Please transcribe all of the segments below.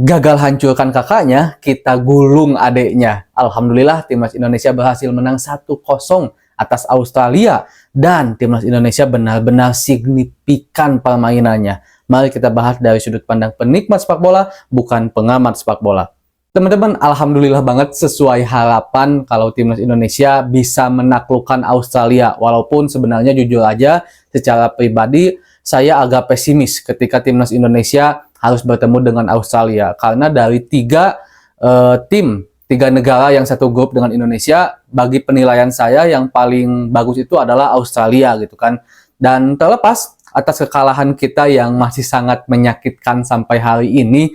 Gagal hancurkan kakaknya, kita gulung adeknya. Alhamdulillah timnas Indonesia berhasil menang 1-0 atas Australia dan timnas Indonesia benar-benar signifikan permainannya. Mari kita bahas dari sudut pandang penikmat sepak bola, bukan pengamat sepak bola. Teman-teman, alhamdulillah banget sesuai harapan kalau timnas Indonesia bisa menaklukkan Australia. Walaupun sebenarnya jujur aja secara pribadi saya agak pesimis ketika timnas Indonesia harus bertemu dengan Australia. Karena dari tiga negara yang satu grup dengan Indonesia, bagi penilaian saya yang paling bagus itu adalah Australia gitu kan. Dan terlepas atas kekalahan kita yang masih sangat menyakitkan sampai hari ini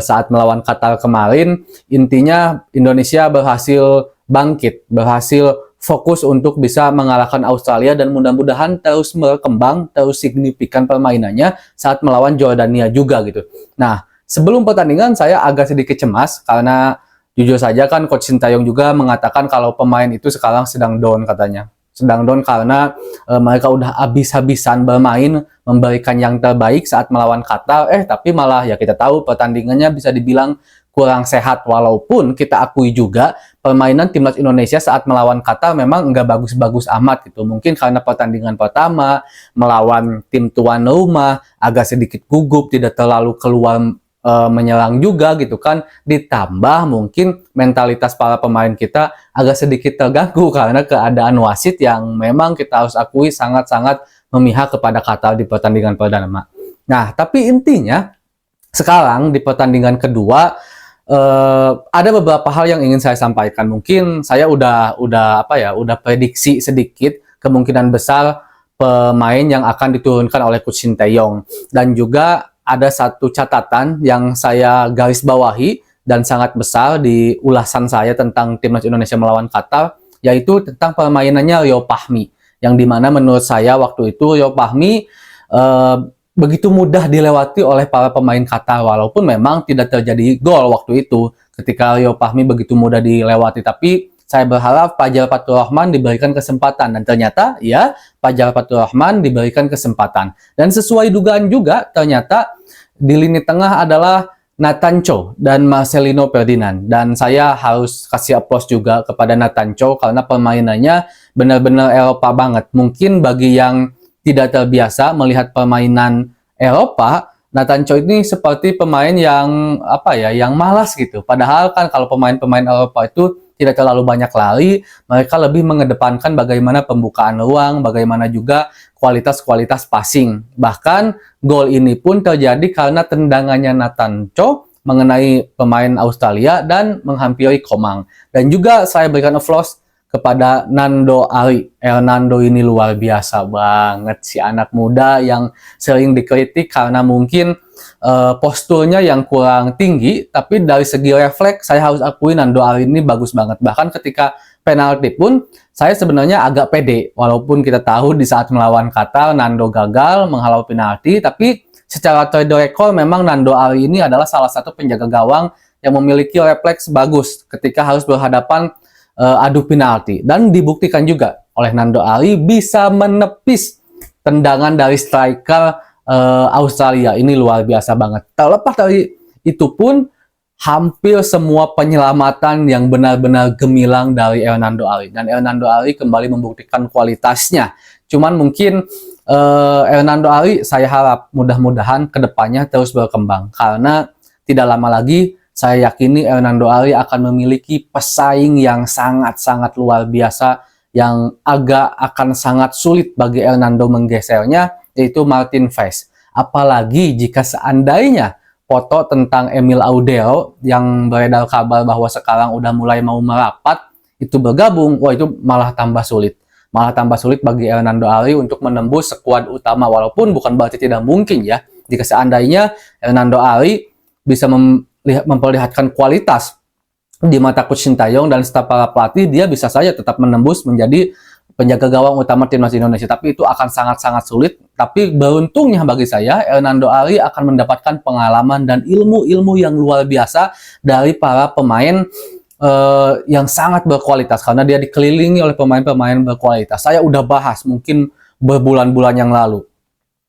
saat melawan Qatar kemarin, intinya Indonesia berhasil bangkit, berhasil fokus untuk bisa mengalahkan Australia dan mudah-mudahan terus berkembang, terus signifikan permainannya saat melawan Jordania juga gitu. Nah, sebelum pertandingan saya agak sedikit cemas karena jujur saja kan Coach Sintayong juga mengatakan kalau pemain itu sekarang sedang down katanya. Sedang down karena mereka udah habis-habisan bermain, memberikan yang terbaik saat melawan Qatar, tapi malah ya kita tahu pertandingannya bisa dibilang kurang sehat. Walaupun kita akui juga permainan timnas Indonesia saat melawan Qatar memang nggak bagus-bagus amat gitu. Mungkin karena pertandingan pertama melawan tim tuan rumah agak sedikit gugup, tidak terlalu keluar menyerang juga gitu kan, ditambah mungkin mentalitas para pemain kita agak sedikit terganggu karena keadaan wasit yang memang kita harus akui sangat-sangat memihak kepada Qatar di pertandingan perdana. Nah, tapi intinya sekarang di pertandingan kedua ada beberapa hal yang ingin saya sampaikan. Mungkin saya udah prediksi sedikit kemungkinan besar pemain yang akan diturunkan oleh Coach Sintayong, dan juga ada satu catatan yang saya garis bawahi dan sangat besar di ulasan saya tentang timnas Indonesia melawan Qatar, yaitu tentang permainannya Rio Fahmi, yang dimana menurut saya waktu itu Rio Fahmi begitu mudah dilewati oleh para pemain Qatar, walaupun memang tidak terjadi gol waktu itu ketika Rio Fahmi begitu mudah dilewati. Tapi saya berharap Fajar Faturrahman diberikan kesempatan, dan ternyata ya Fajar Faturrahman diberikan kesempatan. Dan sesuai dugaan juga ternyata di lini tengah adalah Nathan Chow dan Marcelino Ferdinand. Dan saya harus kasih aplaus juga kepada Nathan Chow karena permainannya benar-benar Eropa banget. Mungkin bagi yang tidak terbiasa melihat permainan Eropa, Nathan Chow ini seperti pemain yang yang malas gitu. Padahal kan kalau pemain-pemain Eropa itu tidak terlalu banyak lari, mereka lebih mengedepankan bagaimana pembukaan ruang, bagaimana juga kualitas-kualitas passing. Bahkan gol ini pun terjadi karena tendangannya Nathan Chow mengenai pemain Australia dan menghampiri Komang. Dan juga saya berikan applause kepada Nando Ari. Hernando ini luar biasa banget, si anak muda yang sering dikritik karena mungkin posturnya yang kurang tinggi, tapi dari segi refleks saya harus akui Nando Ari ini bagus banget. Bahkan ketika penalti pun saya sebenarnya agak pede, walaupun kita tahu di saat melawan Qatar Nando gagal menghalau penalti, tapi secara trade record memang Nando Ari ini adalah salah satu penjaga gawang yang memiliki refleks bagus ketika harus berhadapan adu penalti, dan dibuktikan juga oleh Nando Ari bisa menepis tendangan dari striker Australia. Ini luar biasa banget. Terlepas dari itu pun hampir semua penyelamatan yang benar-benar gemilang dari Hernando Ari, dan Hernando Ari kembali membuktikan kualitasnya. Cuman mungkin Hernando Ari saya harap mudah-mudahan kedepannya terus berkembang, karena tidak lama lagi saya yakini Hernando Ari akan memiliki pesaing yang sangat-sangat luar biasa, yang akan sangat sulit bagi Hernando menggesernya, yaitu Martin Fes. Apalagi jika seandainya foto tentang Emil Audero yang beredar kabar bahwa sekarang udah mulai mau merapat itu bergabung, wah itu malah tambah sulit. Malah tambah sulit bagi Hernando Ari untuk menembus skuad utama, walaupun bukan berarti tidak mungkin ya. Jika seandainya Hernando Ari bisa memperlihatkan kualitas di mata Coach Sintayong dan staf para pelatih, dia bisa saja tetap menembus menjadi penjaga gawang utama timnas Indonesia. Tapi itu akan sangat-sangat sulit. Tapi beruntungnya bagi saya, Hernando Ari akan mendapatkan pengalaman dan ilmu-ilmu yang luar biasa dari para pemain yang sangat berkualitas, karena dia dikelilingi oleh pemain-pemain berkualitas. Saya udah bahas mungkin berbulan-bulan yang lalu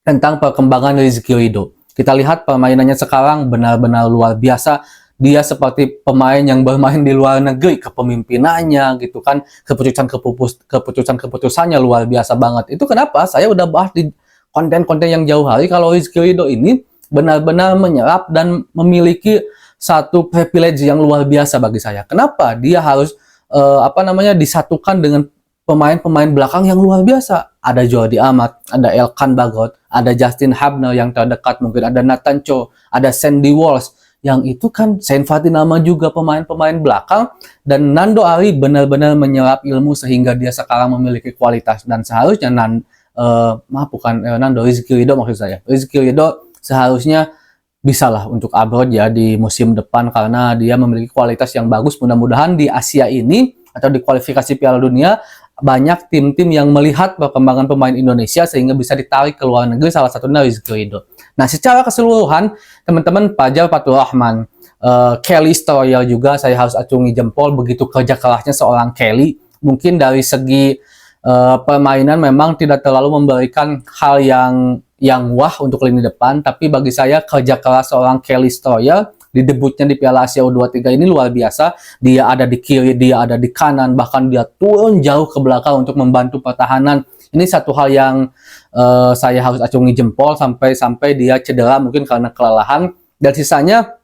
tentang perkembangan Rizky Ridho. Kita lihat permainannya sekarang benar-benar luar biasa. Dia seperti pemain yang bermain di luar negeri, kepemimpinannya gitu kan, keputusan-keputusannya luar biasa banget. Itu kenapa saya udah bahas di konten-konten yang jauh hari kalau Rizky Ridho ini benar-benar menyerap dan memiliki satu privilege yang luar biasa bagi saya. Kenapa dia harus disatukan dengan pemain-pemain belakang yang luar biasa. Ada Jordi Amat, ada Elkan Bagot, ada Justin Hubner yang terdekat, mungkin ada Nathan Cho, ada Sandy Walsh. Yang itu kan Sain Fatinama juga pemain-pemain belakang, dan Nando Ari benar-benar menyerap ilmu sehingga dia sekarang memiliki kualitas, dan seharusnya Rizky Ridho maksud saya. Rizky Ridho seharusnya bisalah untuk abroad ya di musim depan karena dia memiliki kualitas yang bagus. Mudah-mudahan di Asia ini atau di kualifikasi Piala Dunia banyak tim-tim yang melihat perkembangan pemain Indonesia sehingga bisa ditarik ke luar negeri, salah satunya Rizky Ridho. Nah, secara keseluruhan teman-teman, Fajar Fatur Rahman, Kelly Stroyer juga saya harus acungi jempol begitu kerja kerasnya seorang Kelly. Mungkin dari segi permainan memang tidak terlalu memberikan hal yang wah untuk lini depan, tapi bagi saya kerja keras seorang Kelly Stroyer di debutnya di Piala Asia U23 ini luar biasa. Dia ada di kiri, dia ada di kanan, bahkan dia turun jauh ke belakang untuk membantu pertahanan. Ini satu hal yang saya harus acungi jempol sampai dia cedera mungkin karena kelelahan. Dan sisanya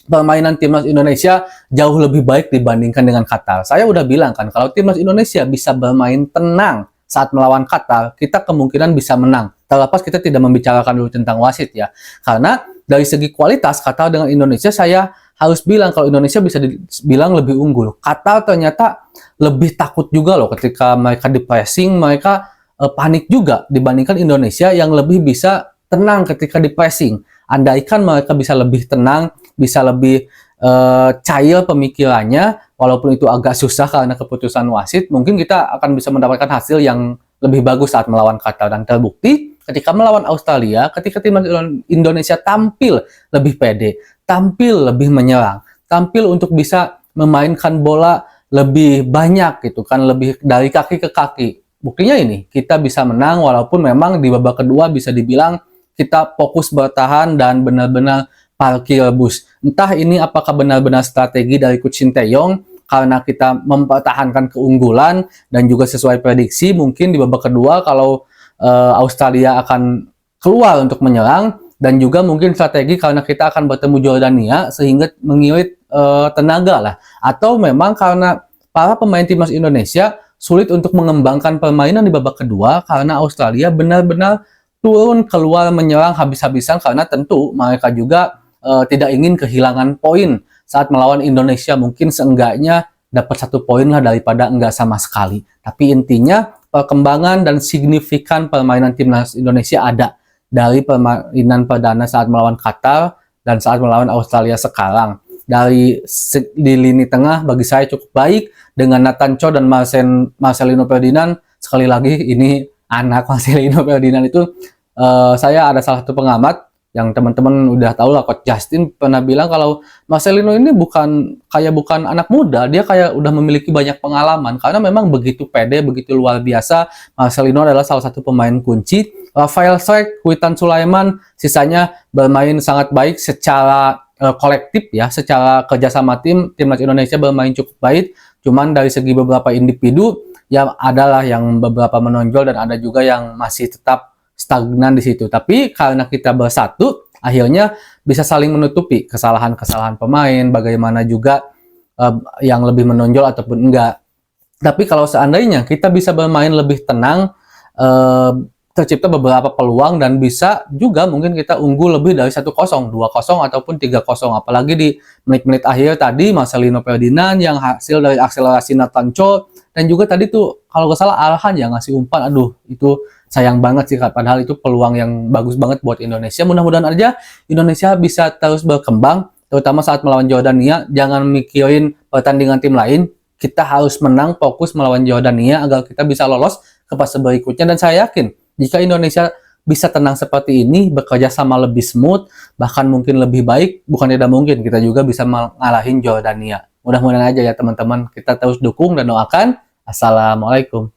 permainan timnas Indonesia jauh lebih baik dibandingkan dengan Qatar. Saya udah bilang kan, kalau timnas Indonesia bisa bermain tenang saat melawan Qatar, kita kemungkinan bisa menang. Terlepas kita tidak membicarakan dulu tentang wasit ya. Karena dari segi kualitas Qatar dengan Indonesia, saya harus bilang kalau Indonesia bisa dibilang lebih unggul. Qatar ternyata lebih takut juga loh ketika mereka di pressing, mereka panik juga dibandingkan Indonesia yang lebih bisa tenang ketika di pressing. Andaikan mereka bisa lebih tenang, bisa lebih cair pemikirannya, walaupun itu agak susah karena keputusan wasit, mungkin kita akan bisa mendapatkan hasil yang lebih bagus saat melawan Qatar. Dan terbukti ketika melawan Australia, ketika timnas Indonesia tampil lebih pede, tampil lebih menyerang, tampil untuk bisa memainkan bola lebih banyak gitu kan, lebih dari kaki ke kaki. Buktinya ini, kita bisa menang walaupun memang di babak kedua bisa dibilang kita fokus bertahan dan benar-benar parkir bus. Entah ini apakah benar-benar strategi dari Coach Shin Tae-yong karena kita mempertahankan keunggulan dan juga sesuai prediksi mungkin di babak kedua kalau Australia akan keluar untuk menyerang, dan juga mungkin strategi karena kita akan bertemu Jordania sehingga mengirit tenaga lah, atau memang karena para pemain timnas Indonesia sulit untuk mengembangkan permainan di babak kedua karena Australia benar-benar turun keluar menyerang habis-habisan karena tentu mereka juga tidak ingin kehilangan poin saat melawan Indonesia. Mungkin seenggaknya dapat 1 poin lah daripada enggak sama sekali. Tapi intinya perkembangan dan signifikan permainan timnas Indonesia ada dari permainan perdana saat melawan Qatar dan saat melawan Australia sekarang. Di lini tengah bagi saya cukup baik dengan Nathan Cho dan Marcelino Ferdinand. Sekali lagi ini anak Marcelino Ferdinand itu saya ada salah satu pengamat yang teman-teman udah tahu lah, Coach Justin pernah bilang kalau Marcelino ini bukan anak muda, dia kayak udah memiliki banyak pengalaman karena memang begitu pede, begitu luar biasa. Marcelino adalah salah satu pemain kunci. Rafael Strijk, Witan Sulaiman, sisanya bermain sangat baik secara kolektif ya, secara kerjasama timnas Indonesia bermain cukup baik. Cuman dari segi beberapa individu ya adalah yang beberapa menonjol dan ada juga yang masih tetap stagnan di situ. Tapi karena kita bersatu, akhirnya bisa saling menutupi kesalahan-kesalahan pemain, bagaimana juga yang lebih menonjol ataupun enggak. Tapi kalau seandainya kita bisa bermain lebih tenang, tercipta beberapa peluang dan bisa juga mungkin kita unggul lebih dari 1-0, 2-0 ataupun 3-0. Apalagi di menit-menit akhir tadi Marcelino Ferdinand yang hasil dari akselerasi Nathan Cho, dan juga tadi tuh kalau nggak salah Alhan yang ngasih umpan. Aduh, itu sayang banget sih, padahal itu peluang yang bagus banget buat Indonesia. Mudah-mudahan aja Indonesia bisa terus berkembang, terutama saat melawan Jordania. Jangan mikirin pertandingan tim lain, kita harus menang, fokus melawan Jordania agar kita bisa lolos ke fase berikutnya. Dan saya yakin jika Indonesia bisa tenang seperti ini, bekerja sama lebih smooth, bahkan mungkin lebih baik, bukan tidak mungkin kita juga bisa mengalahin Jordania. Mudah-mudahan aja ya teman-teman, kita terus dukung dan doakan. Assalamualaikum.